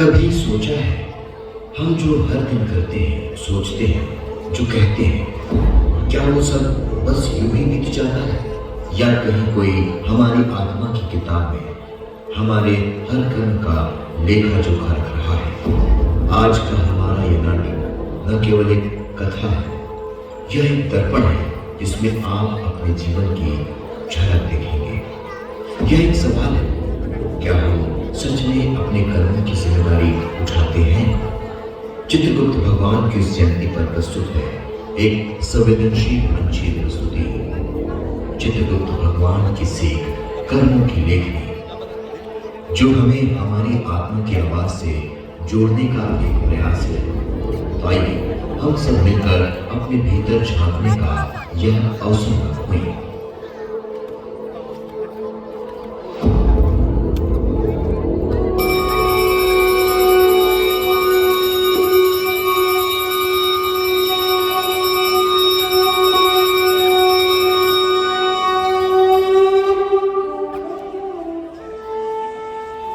कभी सोचा है हम जो हर दिन करते हैं, सोचते हैं, जो कहते हैं, क्या वो सब बस यूं ही बीत जाता है, या कहीं कोई हमारी आत्मा की किताब में हमारे हर कर्म का लेखा जोखा रख रहा है। आज का हमारा ये नाटक न केवल एक कथा है, यह एक दर्पण है जिसमें आप अपने जीवन की झलक देखेंगे। यह एक सवाल है, क्या हम सच में अपने कर्मों की जिम्मेदारी उठाते हैं? चित्रगुप्त भगवान की इस जयंती पर प्रस्तुत है एक संवेदनशील मंचीय प्रस्तुति, चित्रगुप्त भगवान की सीख कर्मों की लेखनी, जो हमें हमारी आत्मा की आवाज से जोड़ने का एक प्रयास है। तो आइए हम सब मिलकर अपने भीतर झांकने का यह अवसर हुए।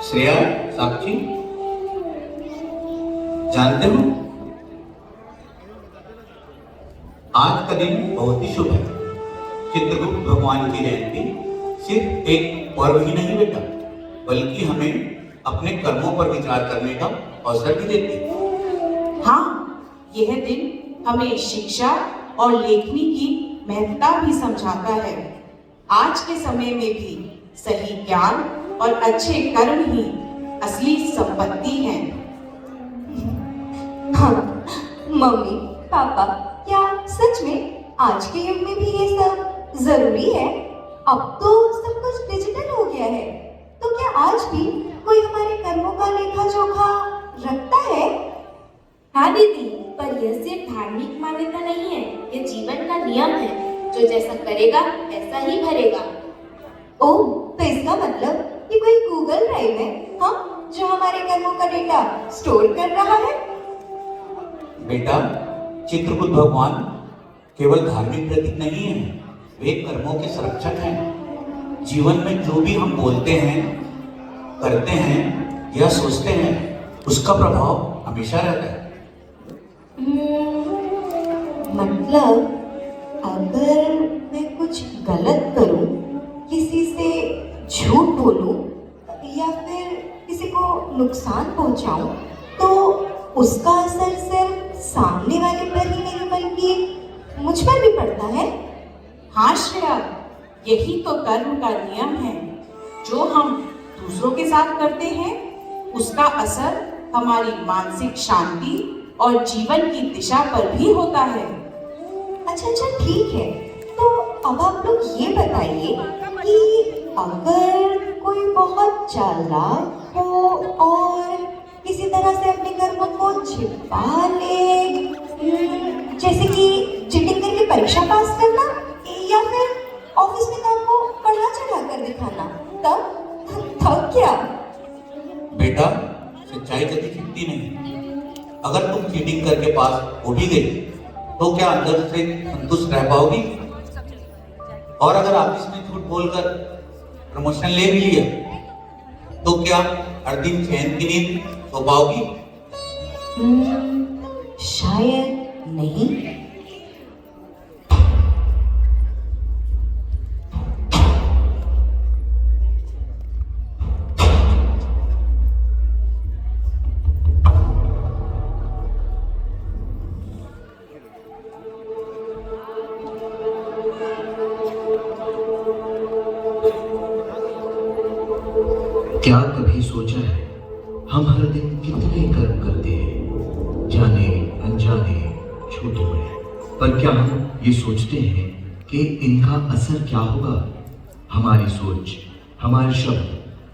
श्रेया, साक्षी, जानते हो आज का दिन बहुत ही शुभ है। चित्रगुप्त भगवान की जयंती सिर्फ एक पर्व ही नहीं बेटा, बल्कि हमें अपने कर्मों पर विचार करने का अवसर भी देती है। हाँ, यह दिन हमें शिक्षा और लेखनी की महत्ता भी समझाता है। आज के समय में भी सही ज्ञान और अच्छे कर्म ही असली संपत्ति हैं। हाँ, मम्मी, पापा, क्या सच में आज के युग में भी ये सब जरूरी है? अब तो सब कुछ डिजिटल हो गया है, तो क्या आज भी कोई हमारे कर्मों का लेखा जोखा रखता है? हाँ दीदी, पर यह सिर्फ धार्मिक मान्यता नहीं है, ये जीवन का नियम है। जो जैसा करेगा ऐसा ही भरेगा। ओह, तो इसका मतलब कि कोई गूगल ड्राइव है, हाँ, जो हमारे कर्मों का डेटा स्टोर कर रहा है? बेटा, चित्रगुप्त भगवान केवल धार्मिक प्रतीक नहीं है, वे कर्मों के संरक्षक हैं। जीवन में जो भी हम बोलते हैं, करते हैं या सोचते हैं, उसका प्रभाव हमेशा रहता है। मतलब अगर मैं कुछ गलत करूं, किसी से झूठ बोलूं या फिर किसी को नुकसान पहुंचाऊं, तो उसका असर सिर्फ सामने वाले पर ही नहीं बल्कि मुझ पर भी पड़ता है। हाँ श्रेया, यही तो कर्म का नियम है। जो हम दूसरों के साथ करते हैं, उसका असर हमारी मानसिक शांति और जीवन की दिशा पर भी होता है। अच्छा, ठीक है, तो अब आप लोग ये बताइए कि अगर कोई बहुत चालाक हो और किसी तरह से अपने कर्मों को छिपा ले, जैसे कि चीटिंग करके परीक्षा पास करना या फिर ऑफिस में काम को बढ़ा चढ़ा कर दिखाना, तब क्या? बेटा, सच्चाई कभी छिपती नहीं। अगर तुम चीटिंग करके पास हो भी गई, तो क्या अंदर से संतुष्ट रह पाओगी? और अगर ऑफिस में झूठ बोलकर प्रमोशन ले भी लिया, तो क्या हर दिन चैन की नींद सो पाओगी? शायद नहीं। क्या कभी सोचा है हम हर दिन कितने कर्म करते हैं, जाने अनजाने, छोटे बड़े, पर क्या हम ये सोचते हैं कि इनका असर क्या होगा? हमारी सोच, हमारे शब्द,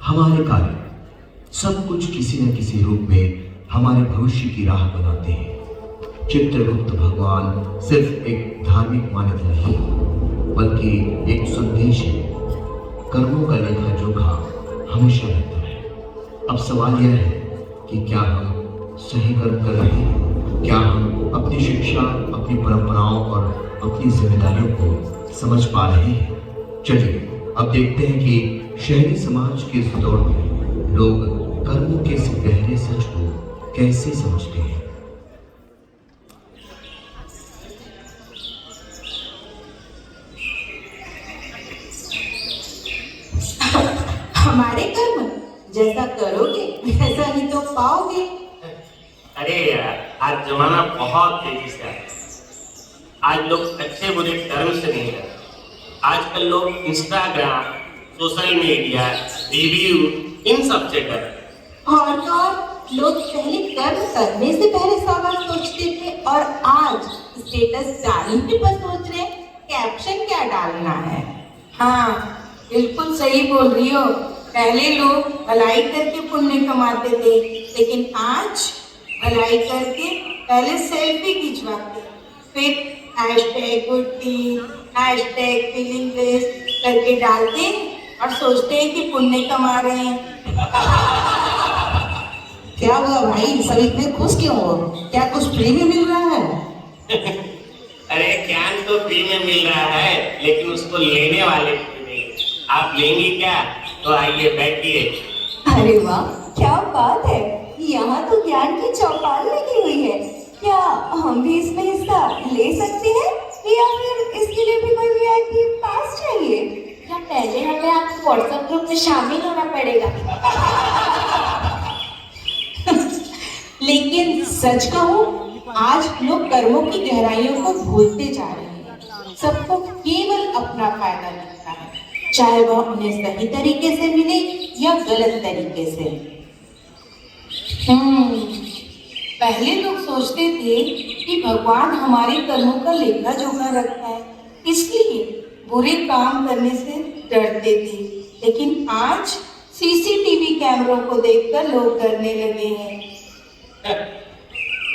हमारे कार्य, सब कुछ किसी न किसी रूप में हमारे भविष्य की राह बनाते हैं। चित्रगुप्त भगवान सिर्फ एक धार्मिक मान्यता नहीं, बल्कि एक संदेश है। कर्मों का लेखा जोखा हमेशा रहता है। अब सवाल यह है कि क्या हम सही कर्म कर रहे हैं? क्या हम अपनी शिक्षा, अपनी परंपराओं और अपनी जिम्मेदारियों को समझ पा रहे हैं? चलिए अब देखते हैं कि शहरी समाज के इस दौर में लोग कर्मों के इस गहरे सच को कैसे समझते हैं? हमारे कर्म जैसा करोगे वैसा ही तो पाओगे। अरे यार, आज जमाना बहुत तेजी से है। आज लोग अच्छे बुरे कर्म से नहीं है। आजकल लोग इंस्टाग्राम, सोशल मीडिया, रिव्यू इन सब से कर। और तो और लोग पहले कर्म करने से पहले 100 बार सोचते थे और आज स्टेटस डालने पर सोच रहे कैप्शन क्या डालना है। हाँ, बिल्कुल सही बोल रही हो। पहले लोग भलाई करके पुण्य कमाते थे, लेकिन आज भलाई करके पहले सेल्फी खिंचवाते, फिर hashtag good team, hashtag feeling grace करके डालते और सोचते हैं कि पुण्य कमा रहे हैं। क्या हुआ भाई, सब इतने खुश क्यों हो? क्या कुछ फ्री में मिल रहा है? अरे ज्ञान तो फ्री में मिल रहा है, लेकिन उसको लेने वाले फ्री नहीं। आप लेंगे क्या? तो आइए बैठिए। अरे वाह, क्या बात है। यहाँ तो ज्ञान की चौपाल लगी हुई है। क्या हम भी इसमें हिस्सा ले सकते हैं या फिर इसके लिए भी कोई वीआईपी पास चाहिए? या पहले हमें आपको व्हाट्सएप ग्रुप में शामिल होना पड़ेगा? लेकिन सच कहूं, आज लोग कर्मों की गहराइयों को भूलते जा रहे हैं। सबको केवल अपना फायदा दिखता है, चाहे वह उन्हें सही तरीके से मिले या गलत तरीके से। पहले लोग सोचते थे कि भगवान हमारे कर्मों का लेखा जोखा रखता है, इसलिए बुरे काम करने से डरते थे। लेकिन आज सीसीटीवी कैमरों को देखकर लोग डरने लगे हैं।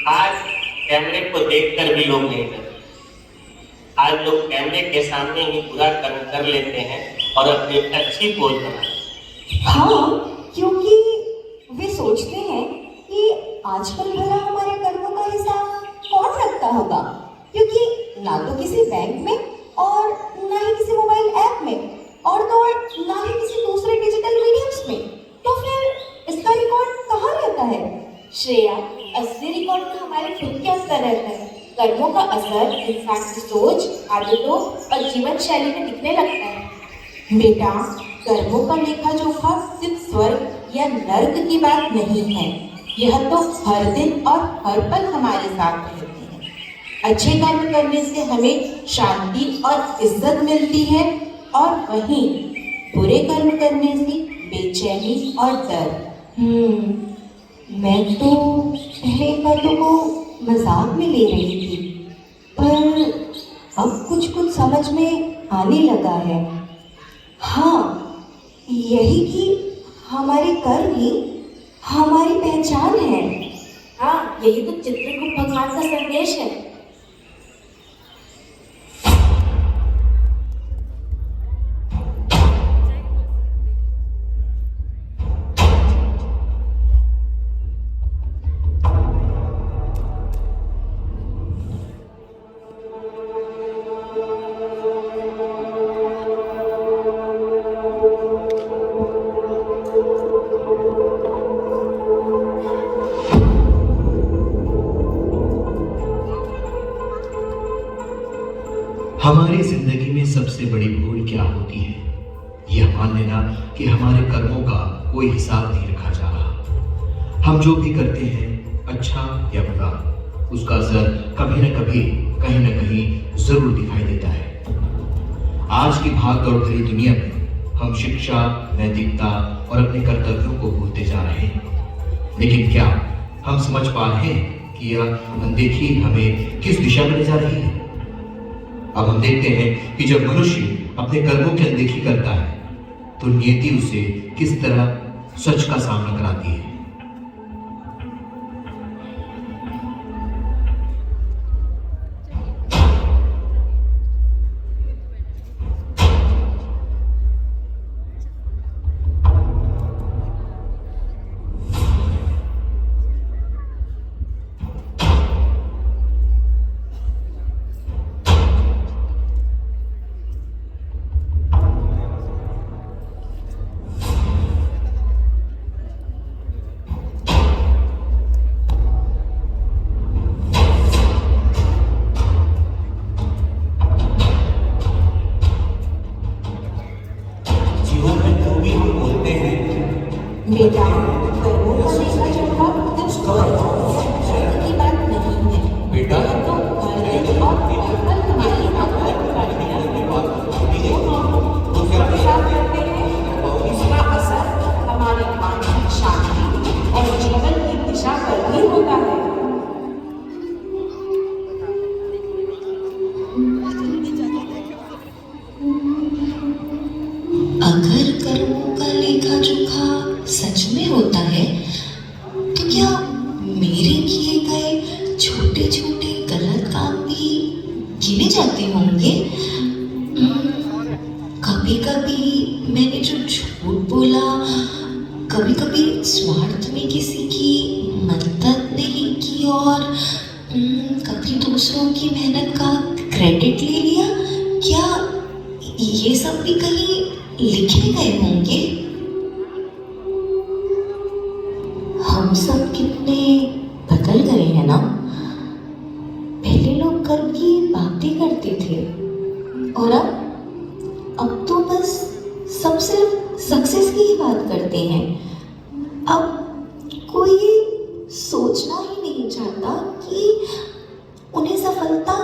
आज कैमरे को देखकर भी लोग नहीं डरते। आज लोग कैमरे के सामने ही बुरा कर्म कर लेते हैं और अपनी अच्छी पोज बनाते हैं। हाँ, क्योंकि वे सोचते हैं कि आजकल भला हमारे कर्मों का हिसाब कौन रखता होगा, क्योंकि ना तो किसी बैंक में और ना ही किसी मोबाइल ऐप में और तो और ना ही किसी दूसरे डिजिटल मीडियम्स में। तो फिर इसका रिकॉर्ड कहाँ रहता है? श्रेया, असली रिकॉर्ड तो हमारे खुद के अंदर रहता है। कर्मों का असर इंसान की सोच, आदतों और जीवन शैली में दिखने लगता है। बेटा, कर्मों का लेखा जोखा सिर्फ स्वर्ग या नर्क की बात नहीं है, यह तो हर दिन और हर पल हमारे साथ रहती है। अच्छे कर्म करने से हमें शांति और इज्जत मिलती है और वहीं बुरे कर्म करने से बेचैनी और डर। मैं तो पहले इन बातों को मजाक में ले रही थी, पर अब कुछ कुछ समझ में आने लगा है। हाँ, यही कि हमारे कर्म ही हमारी पहचान है। हाँ, यही तो चित्रगुप्त भगवान का संदेश है। हमारी जिंदगी में सबसे बड़ी भूल क्या होती है? यह मान लेना कि हमारे कर्मों का कोई हिसाब नहीं रखा जा रहा। हम जो भी करते हैं, अच्छा या बुरा, उसका असर कभी न कभी, कहीं न कहीं जरूर दिखाई देता है। आज की भागदौड़ भरी दुनिया में हम शिक्षा, नैतिकता और अपने कर्तव्यों को भूलते जा रहे हैं। लेकिन क्या हम समझ पा रहे हैं कि यह अनदेखी हमें किस दिशा में ले जा रही है? अब हम देखते हैं कि जब मनुष्य अपने कर्मों की अनदेखी करता है तो नियति उसे किस तरह सच का सामना कराती है। जाते होंगे। कभी कभी मैंने जो झूठ बोला, कभी कभी स्वार्थ में किसी की मदद नहीं की, और कभी दूसरों की मेहनत का क्रेडिट ले लिया। क्या ये सब भी कहीं लिखे गए होंगे? हम सब कितने बदल गए हैं ना। पहले लोग कर्म की बातें करते थे, और अब तो बस सब सिर्फ सक्सेस की ही बात करते हैं। अब कोई सोचना ही नहीं चाहता कि उन्हें सफलता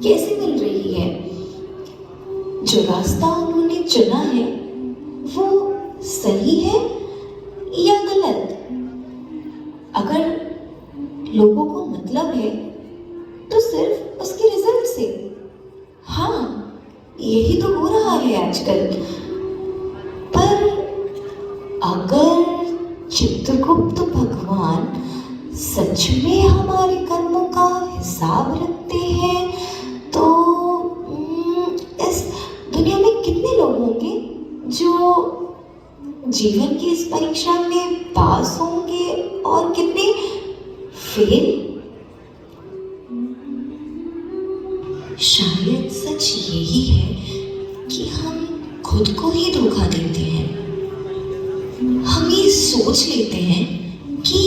कैसे मिल रही है। जो रास्ता उन्होंने चुना है वो सही है या गलत। अगर लोगों को मतलब है तो सिर्फ उसके रिजल्ट से। हाँ, यही तो हो रहा है आजकल। पर अगर चित्रगुप्त भगवान सच में हमारे कर्मों का हिसाब रखते हैं तो इस दुनिया में कितने लोग होंगे जो जीवन की इस परीक्षा में पास होंगे और कितने फेल। शायद सच यही है कि हम खुद को ही धोखा देते हैं। हम ये सोच लेते हैं कि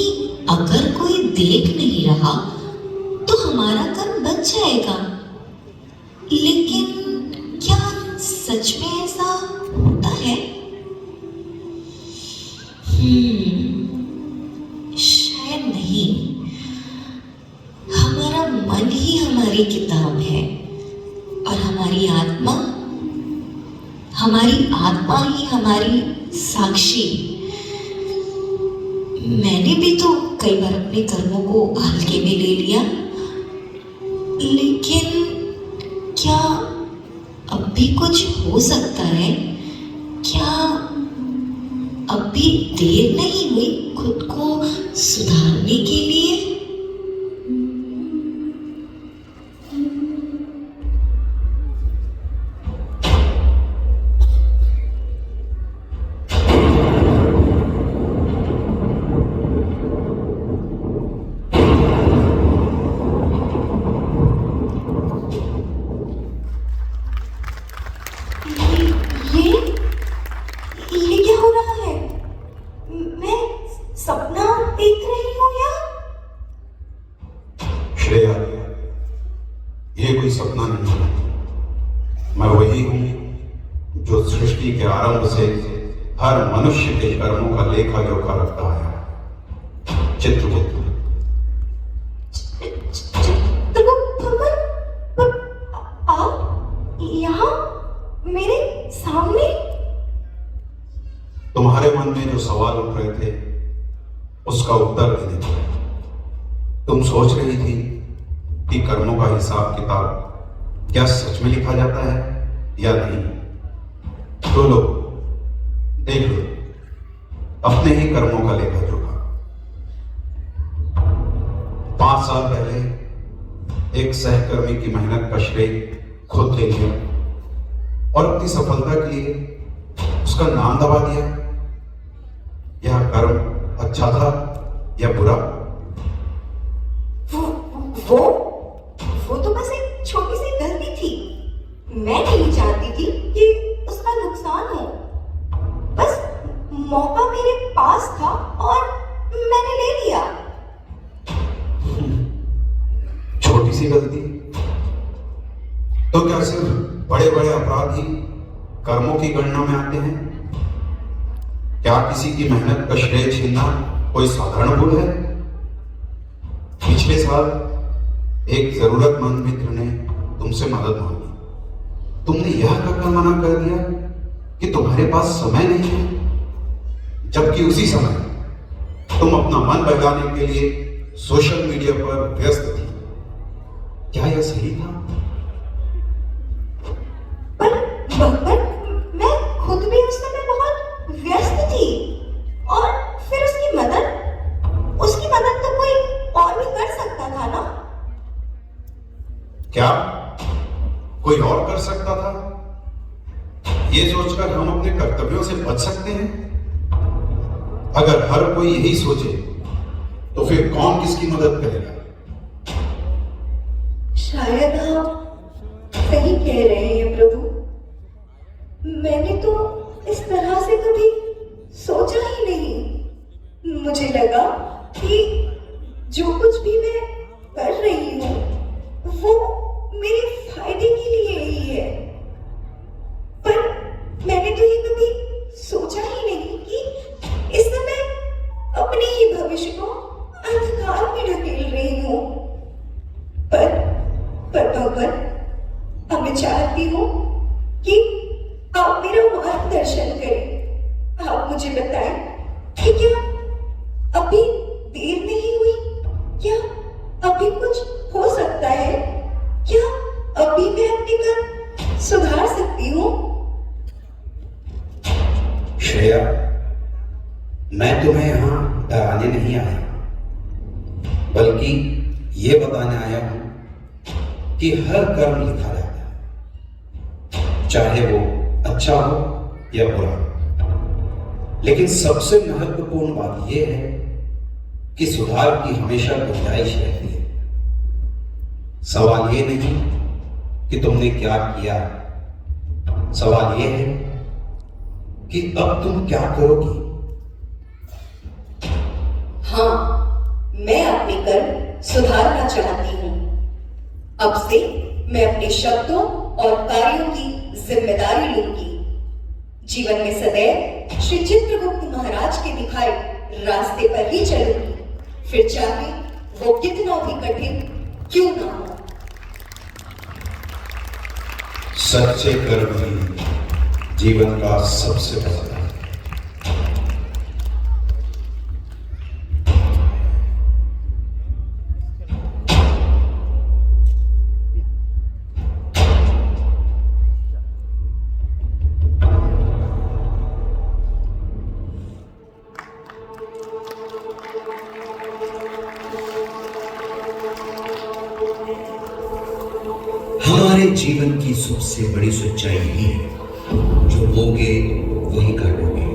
अगर कोई देख नहीं रहा तो हमारा कर्म बच जाएगा। लेकिन क्या सच में ऐसा होता है? शायद नहीं। हमारा मन ही हमारी किताब है और हमारी आत्मा ही हमारी साक्षी। मैंने भी तो कई बार अपने कर्मों को हल्के में ले लिया, लेकिन क्या अब भी कुछ हो सकता है? क्या अब भी देर नहीं हुई खुद को सुधारने के लिए? ये क्या हो रहा है? मैं सपना देख रही हूँ या? श्रेया, ये कोई सपना नहीं है। मैं वही हूँ जो सृष्टि के आरंभ से हर मनुष्य के कर्मों का लेखा जोखा रखता है। चित्रगुप्त। आप यहाँ मेरे सामने? तुम्हारे मन में जो सवाल उठ रहे थे उसका उत्तर देने को। तुम सोच रही थी कि कर्मों का हिसाब किताब क्या सच में लिखा जाता है या नहीं। तो लो, देख लो अपने ही कर्मों का लेखा जोखा। 5 साल पहले एक सहकर्मी की मेहनत का श्रेय खुद ले लिया और अपनी सफलता के लिए उसका नाम दबा दिया। यह कर्म अच्छा था या बुरा? वो तो बस एक छोटी सी गलती थी। मैं नहीं चाहती थी कि उसका नुकसान हो। बस मौका मेरे पास था और मैंने ले लिया। छोटी सी गलती तो क्या सिर्फ बड़े बड़े अपराध ही कर्मों की गणना में आते हैं? क्या किसी की मेहनत का श्रेय छीनना कोई साधारण भूल है? पिछले साल एक जरूरतमंद मित्र ने तुमसे मदद मांगी। तुमने यह कहकर मना कर दिया कि तुम्हारे पास समय नहीं है, जबकि उसी समय तुम अपना मन बहलाने के लिए सोशल मीडिया पर व्यस्त थी। क्या यह सही था? पर मैं खुद भी उस समय बहुत व्यस्त थी। और फिर उसकी मदद तो कोई और भी कर सकता था ना? क्या कोई और कर सकता था? ये सोचकर हम अपने कर्तव्यों से बच सकते हैं? अगर हर कोई यही सोचे तो फिर कौन किसकी मदद करेगा? शायद आप सही कह रहे हैं प्रभु। मैंने तो इस तरह से कभी सोचा ही नहीं। मुझे लगा कि जो कुछ भी मैं कर रही हूँ वो मेरे फायदे के लिए ही है। पर मैंने तो ये कभी सोचा ही नहीं कि इस समय अपने ही भविष्य को अंधकार में ढकेल रही हूँ। पर भगवान, अब मैं चाहती हूँ कि आप मेरा मार्गदर्शन करें। आप मुझे बताएं कि क्या अभी देर नहीं हुई? क्या अभी कुछ हो सकता है? क्या अभी मैं अपने कर्म सुधार सकती हूँ? श्रेया, मैं तुम्हें यहाँ डराने नहीं आया, बल्कि ये बताने आया हूँ कि हर कर्म लिखा रहता है, चाहे वो अच्छा हो या बुरा। लेकिन सबसे महत्वपूर्ण बात यह है कि सुधार की हमेशा गुंजाइश रहती है। सवाल ये नहीं कि तुमने क्या किया, सवाल ये है कि अब तुम क्या करोगी। हाँ, मैं अपने कर्म सुधारना चाहती हूँ। अब से मैं अपने शब्दों और कार्यों की जिम्मेदारी लूंगी। जीवन में सदैव श्री चित्रगुप्त महाराज के दिखाए रास्ते पर ही चलूंगी, फिर चाहे वो कितना भी कठिन क्यों ना हो। सच्चे कर्म ही जीवन का सबसे बड़ा धन है। हमारे जीवन की सबसे बड़ी सच्चाई यही है, जो बोगे वही काटोगे।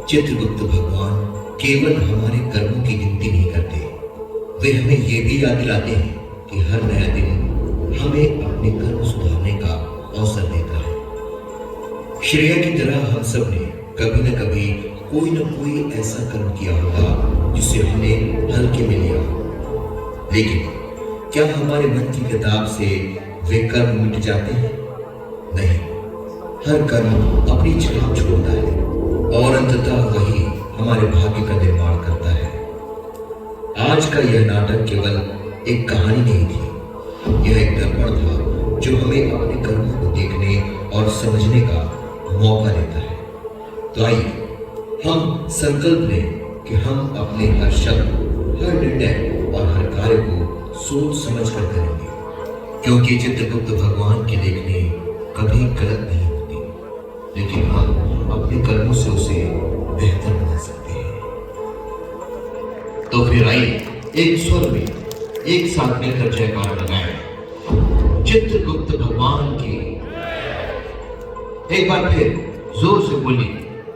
चित्रगुप्त भगवान केवल हमारे कर्मों की गिनती नहीं करते, वे हमें यह भी याद दिलाते हैं कि हर नया दिन हमें अपने कर्म सुधारने का अवसर देता है। श्रेया की तरह हम सब ने कभी न कभी कोई न कोई ऐसा कर्म किया होगा जिसे हमने हल्के में लिया हो। लेकिन क्या हमारे मन की किताब से वे कर्म मिट जाते हैं? नहीं, हर कर्म अपनी छाप छोड़ता है और अंततः वही हमारे भाग्य का निर्माण करता है। आज का यह नाटक केवल एक कहानी नहीं थी, यह एक दर्पण था जो हमें अपने कर्मों को देखने और समझने का मौका देता है। तो आइए हम संकल्प लें कि हम अपने हर शब्द, हर निर्णय और हर कार्य को सोच समझ कर करेंगे, क्योंकि चित्रगुप्त भगवान की लेखनी कभी गलत नहीं होती, लेकिन हम अपने कर्मों से उसे बेहतर बना सकते हैं। तो फिर आइए एक स्वर में एक साथ मिलकर जयकार लगाएं, चित्रगुप्त भगवान की। एक बार फिर जोर से बोलिए,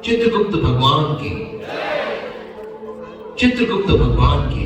चित्रगुप्त भगवान की, चित्रगुप्त भगवान की।